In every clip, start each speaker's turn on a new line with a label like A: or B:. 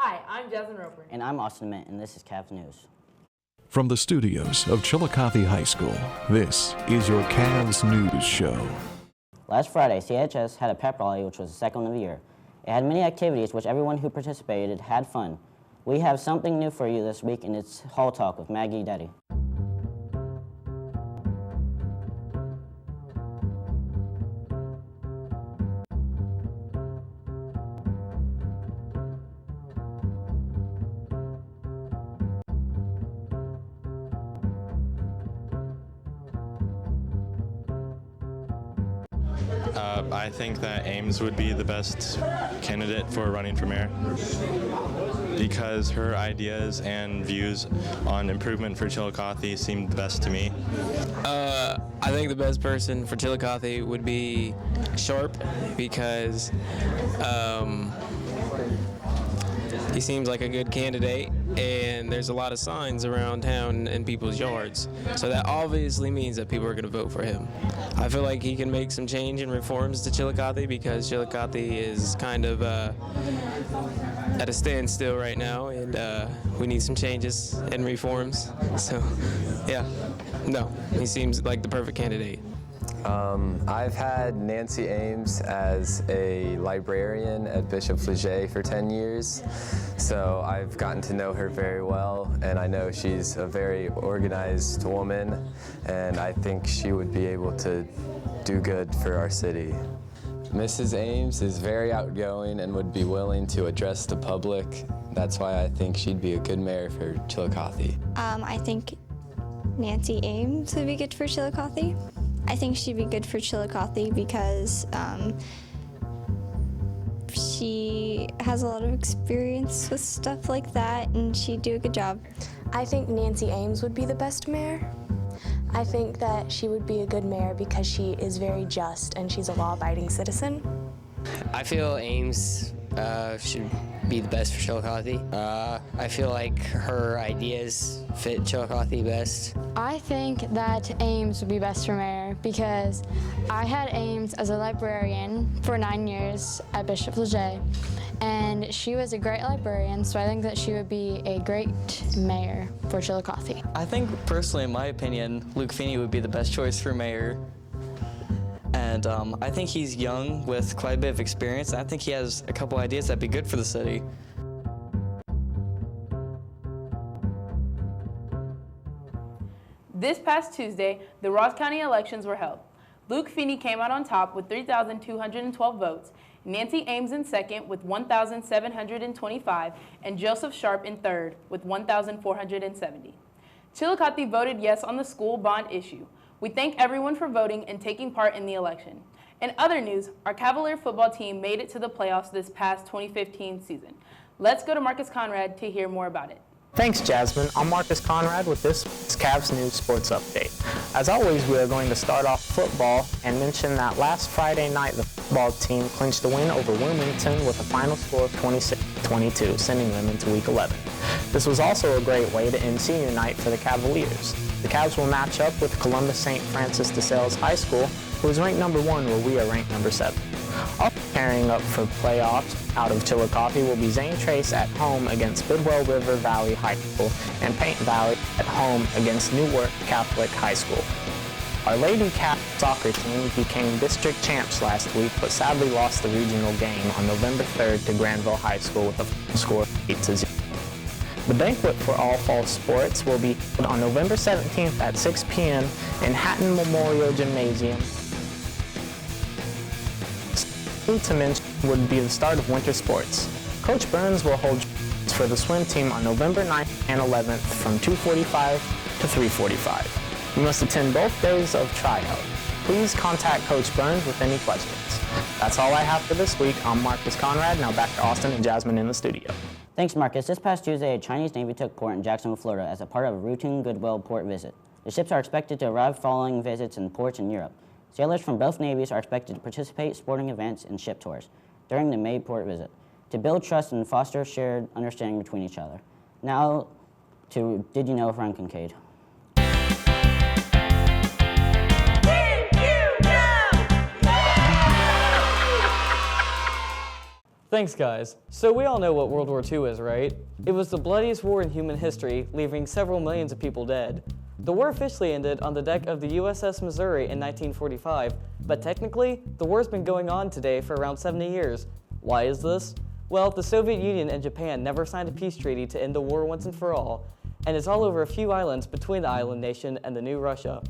A: Hi, I'm Jasmine Roper.
B: And I'm Austin Mint, and this is CAVS News.
C: From the studios of Chillicothe High School, this is your CAVS News Show.
B: Last Friday, CHS had a pep rally, which was the second of the year. It had many activities, which everyone who participated had fun. We have something new for you this week, and it's Hall Talk with Maggie Deddy.
D: I think that Ames would be the best candidate for running for mayor because her ideas and views on improvement for Chillicothe seem the best to me.
E: I think the best person for Chillicothe would be Sharp because he seems like a good candidate, and there's a lot of signs around town in people's yards. So that obviously means that people are going to vote for him. I feel like he can make some change and reforms to Chillicothe because Chillicothe is kind of at a standstill right now, and we need some changes and reforms. So, yeah, no, he seems like the perfect candidate.
F: I've had Nancy Ames as a librarian at Bishop Leger for 10 years, so I've gotten to know her very well, and I know she's a very organized woman, and I think she would be able to do good for our city. Mrs. Ames is very outgoing and would be willing to address the public. That's why I think she'd be a good mayor for Chillicothe.
G: I think Nancy Ames would be good for Chillicothe. I think she'd be good for Chillicothe because she has a lot of experience with stuff like that, and she'd do a good job.
H: I think Nancy Ames would be the best mayor. I think that she would be a good mayor because she is very just and she's a law-abiding citizen.
I: I feel Ames should be the best for Chillicothe. I feel like her ideas fit Chillicothe best.
J: I think that Ames would be best for mayor because I had Ames as a librarian for 9 years at Bishop Leger, and she was a great librarian, so I think that she would be a great mayor for Chillicothe.
K: I think personally, in my opinion, Luke Feeney would be the best choice for mayor. And I think he's young with quite a bit of experience, and I think he has a couple ideas that'd be good for the city.
A: This past Tuesday, the Ross County elections were held. Luke Feeney came out on top with 3,212 votes, Nancy Ames in second with 1,725, and Joseph Sharp in third with 1,470. Chillicothe voted yes on the school bond issue. We thank everyone for voting and taking part in the election. In other news, our Cavalier football team made it to the playoffs this past 2015 season. Let's go to Marcus Conrad to hear more about it.
L: Thanks, Jasmine. I'm Marcus Conrad with this CAVS News Sports Update. As always, we are going to start off football and mention that last Friday night, the football team clinched a win over Wilmington with a final score of 26-22, sending them into Week 11. This was also a great way to end senior night for the Cavaliers. The Cavs will match up with Columbus St. Francis de Sales High School, who is ranked number 1, while we are ranked number 7. Also pairing up for playoffs out of Chillicothe will be Zane Trace at home against Bidwell River Valley High School and Paint Valley at home against Newark Catholic High School. Our Lady Cat soccer team became district champs last week, but sadly lost the regional game on November 3rd to Granville High School with a final score of 8-0. The banquet for all fall sports will be held on November 17th at 6 p.m. in Hatton Memorial Gymnasium. To mention would be the start of winter sports. Coach Burns will hold for the swim team on November 9th and 11th from 2:45 to 3:45. You must attend both days of tryout. Please contact Coach Burns with any questions. That's all I have for this week. I'm Marcus Conrad. Now back to Austin and Jasmine in the studio.
B: Thanks, Marcus. This past Tuesday, a Chinese Navy took port in Jacksonville, Florida as a part of a routine Goodwill port visit. The ships are expected to arrive following visits in ports in Europe. Sailors from both navies are expected to participate in sporting events and ship tours during the May port visit to build trust and foster shared understanding between each other. Now to Did You Know with Ryan Kincaid.
K: Thanks, guys. So we all know what World War II is, right? It was the bloodiest war in human history, leaving several millions of people dead. The war officially ended on the deck of the USS Missouri in 1945, but technically, the war's been going on today for around 70 years. Why is this? Well, the Soviet Union and Japan never signed a peace treaty to end the war once and for all, and it's all over a few islands between the island nation and the new Russia.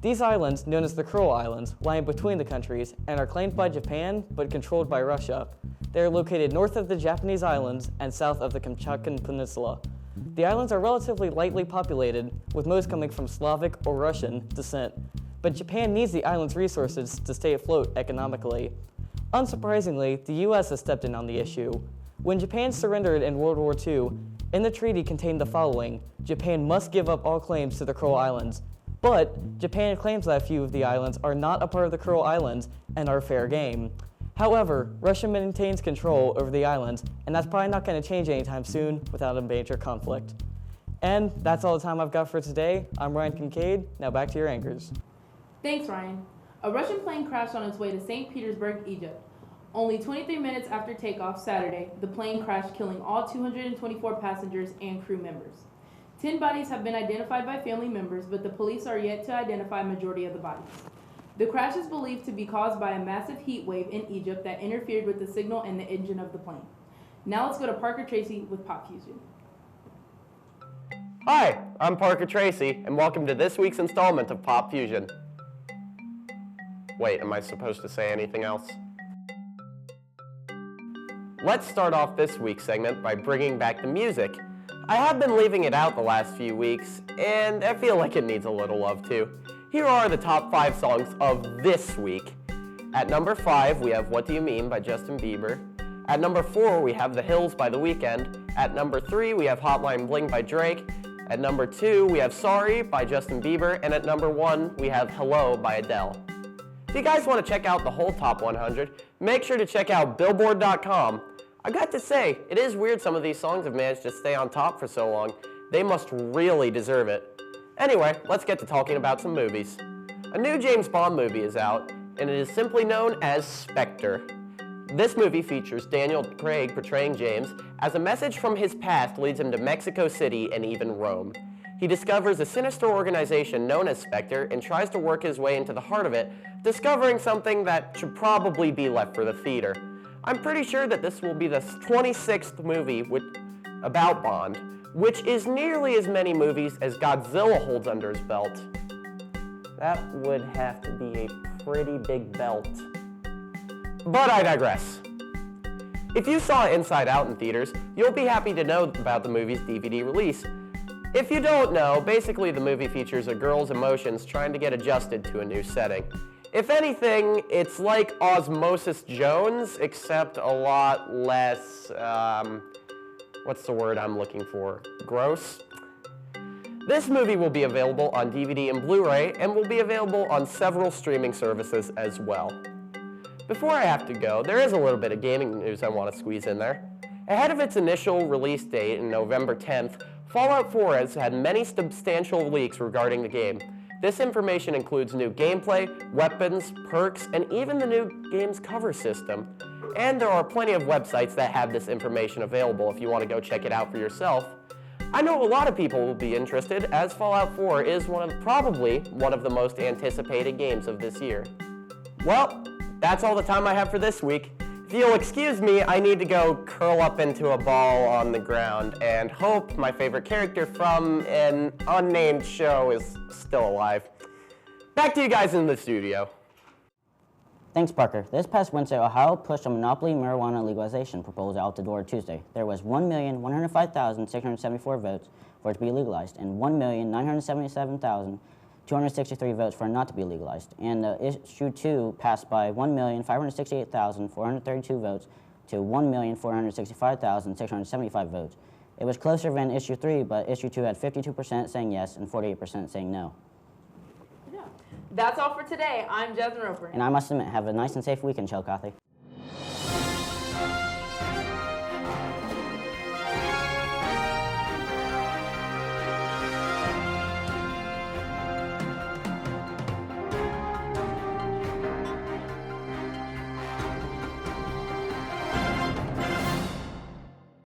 K: These islands, known as the Kuril Islands, lie in between the countries and are claimed by Japan but controlled by Russia. They are located north of the Japanese islands and south of the Kamchatkan Peninsula. The islands are relatively lightly populated, with most coming from Slavic or Russian descent, but Japan needs the islands' resources to stay afloat economically. Unsurprisingly, the US has stepped in on the issue. When Japan surrendered in World War II, in the treaty contained the following: Japan must give up all claims to the Kuril Islands. But Japan claims that a few of the islands are not a part of the Kuril Islands and are fair game. However, Russia maintains control over the islands, and that's probably not going to change anytime soon without a major conflict. And that's all the time I've got for today. I'm Ryan Kincaid. Now back to your anchors.
A: Thanks, Ryan. A Russian plane crashed on its way to St. Petersburg, Egypt. Only 23 minutes after takeoff Saturday, the plane crashed, killing all 224 passengers and crew members. 10 bodies have been identified by family members, but the police are yet to identify a majority of the bodies. The crash is believed to be caused by a massive heat wave in Egypt that interfered with the signal and the engine of the plane. Now let's go to Parker Tracy with Pop Fusion.
M: Hi, I'm Parker Tracy, and welcome to this week's installment of Pop Fusion. Wait, am I supposed to say anything else? Let's start off this week's segment by bringing back the music. I have been leaving it out the last few weeks, and I feel like it needs a little love too. Here are the top 5 songs of this week. At number 5, we have What Do You Mean by Justin Bieber. At number 4, we have The Hills by The Weeknd. At number 3, we have Hotline Bling by Drake. At number 2, we have Sorry by Justin Bieber. And at number 1, we have Hello by Adele. If you guys want to check out the whole top 100, make sure to check out Billboard.com. I got to say, it is weird some of these songs have managed to stay on top for so long. They must really deserve it. Anyway, let's get to talking about some movies. A new James Bond movie is out, and it is simply known as Spectre. This movie features Daniel Craig portraying James as a message from his past leads him to Mexico City and even Rome. He discovers a sinister organization known as Spectre and tries to work his way into the heart of it, discovering something that should probably be left for the theater. I'm pretty sure that this will be the 26th movie about Bond, which is nearly as many movies as Godzilla holds under his belt. That would have to be a pretty big belt. But I digress. If you saw Inside Out in theaters, you'll be happy to know about the movie's DVD release. If you don't know, basically the movie features a girl's emotions trying to get adjusted to a new setting. If anything, it's like Osmosis Jones, except a lot less, what's the word I'm looking for? Gross? This movie will be available on DVD and Blu-ray and will be available on several streaming services as well. Before I have to go, there is a little bit of gaming news I want to squeeze in there. Ahead of its initial release date in November 10th, Fallout 4 has had many substantial leaks regarding the game. This information includes new gameplay, weapons, perks, and even the new game's cover system. And there are plenty of websites that have this information available if you want to go check it out for yourself. I know a lot of people will be interested, as Fallout 4 is probably one of the most anticipated games of this year. Well, that's all the time I have for this week. If you'll excuse me, I need to go curl up into a ball on the ground and hope my favorite character from an unnamed show is still alive. Back to you guys in the studio.
B: Thanks, Parker. This past Wednesday, Ohio pushed a monopoly marijuana legalization proposal out the door Tuesday. There was 1,105,674 votes for it to be legalized and 1,977,263 votes for it not to be legalized. And issue 2 passed by 1,568,432 votes to 1,465,675 votes. It was closer than issue 3, but issue 2 had 52% saying yes and 48% saying no.
A: That's all for today. I'm Jasmine Roper.
B: And I must admit, have a nice and safe weekend, Chillicothe.